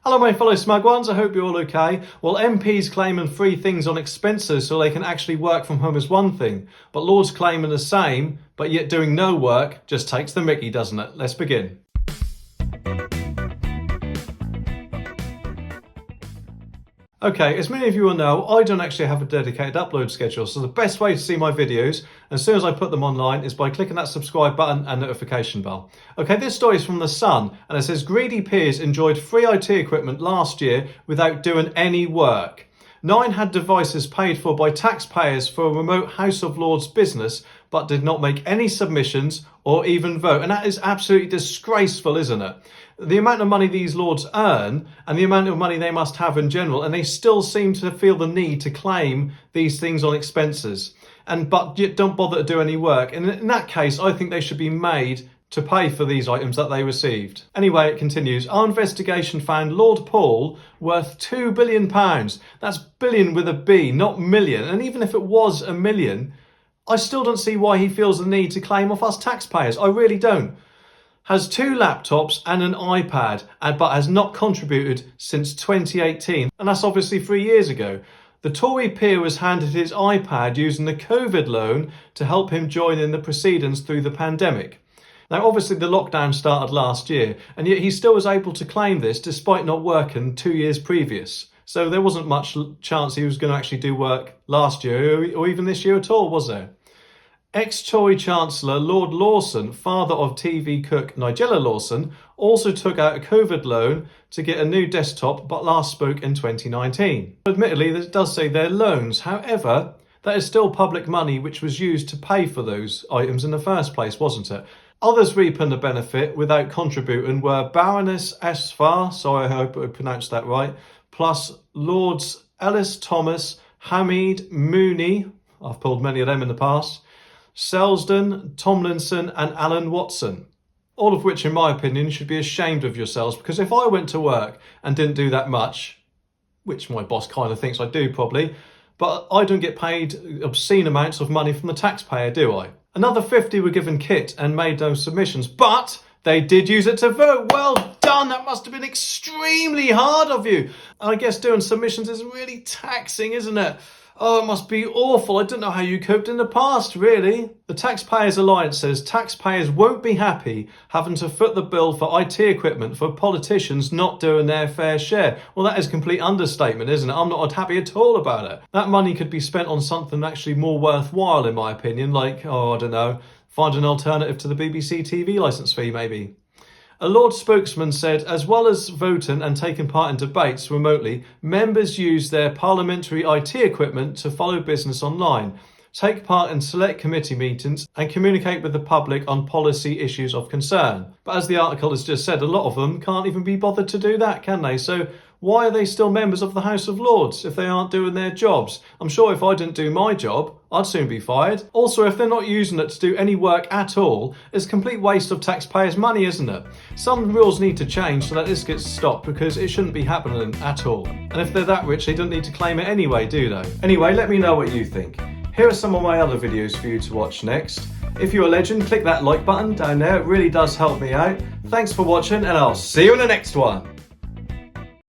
Hello my fellow smug ones, I hope you're all okay. Well, MPs claiming free things on expenses so they can actually work from home is one thing, but Lords claiming the same, but yet doing no work just takes the mickey, doesn't it? Let's begin. Okay, as many of you will know, I don't actually have a dedicated upload schedule, so the best way to see my videos, as soon as I put them online, is by clicking that subscribe button and notification bell. Okay, this story is from The Sun, and it says, greedy peers enjoyed free IT equipment last year without doing any work. 9 had devices paid for by taxpayers for a remote House of Lords business, but did not make any submissions or even vote. And that is absolutely disgraceful, isn't it? The amount of money these lords earn and the amount of money they must have in general, and they still seem to feel the need to claim these things on expenses, but yet don't bother to do any work. And in that case, I think they should be made to pay for these items that they received. Anyway, it continues. Our investigation found Lord Paul worth £2 billion. That's billion with a B, not million. And even if it was a million, I still don't see why he feels the need to claim off us taxpayers. I really don't. Has 2 laptops and an iPad, but has not contributed since 2018. And that's obviously 3 years ago. The Tory peer was handed his iPad using the COVID loan to help him join in the proceedings through the pandemic. Now, obviously, the lockdown started last year, and yet he still was able to claim this despite not working 2 years previous. So there wasn't much chance he was going to actually do work last year or even this year at all, was there? Ex-Tory Chancellor Lord Lawson, father of TV cook Nigella Lawson, also took out a COVID loan to get a new desktop, but last spoke in 2019. Admittedly, this does say they're loans. However, that is still public money which was used to pay for those items in the first place, wasn't it? Others reaping the benefit without contributing were Baroness Esfar, sorry I hope I pronounced that right, plus Lords Ellis Thomas, Hamid, Mooney, I've pulled many of them in the past, Selsdon, Tomlinson and Alan Watson. All of which, in my opinion, should be ashamed of yourselves, because if I went to work and didn't do that much, which my boss kind of thinks I do probably, but I don't get paid obscene amounts of money from the taxpayer, do I? Another 50 were given kit and made those submissions, but they did use it to vote. Well done, that must have been extremely hard of you. I guess doing submissions is really taxing, isn't it? Oh, it must be awful. I don't know how you coped in the past, really. The Taxpayers Alliance says taxpayers won't be happy having to foot the bill for IT equipment for politicians not doing their fair share. Well, that is a complete understatement, isn't it? I'm not happy at all about it. That money could be spent on something actually more worthwhile, in my opinion, like, I don't know, find an alternative to the BBC TV licence fee, maybe. A Lord spokesman said, as well as voting and taking part in debates remotely, members use their parliamentary IT equipment to follow business online, take part in select committee meetings and communicate with the public on policy issues of concern. But as the article has just said, a lot of them can't even be bothered to do that, can they? So why are they still members of the House of Lords if they aren't doing their jobs? I'm sure if I didn't do my job, I'd soon be fired. Also, if they're not using it to do any work at all, it's a complete waste of taxpayers' money, isn't it? Some rules need to change so that this gets stopped, because it shouldn't be happening at all. And if they're that rich, they don't need to claim it anyway, do they? Anyway, let me know what you think. Here are some of my other videos for you to watch next. If you're a legend, click that like button down there. It really does help me out. Thanks for watching, and I'll see you in the next one.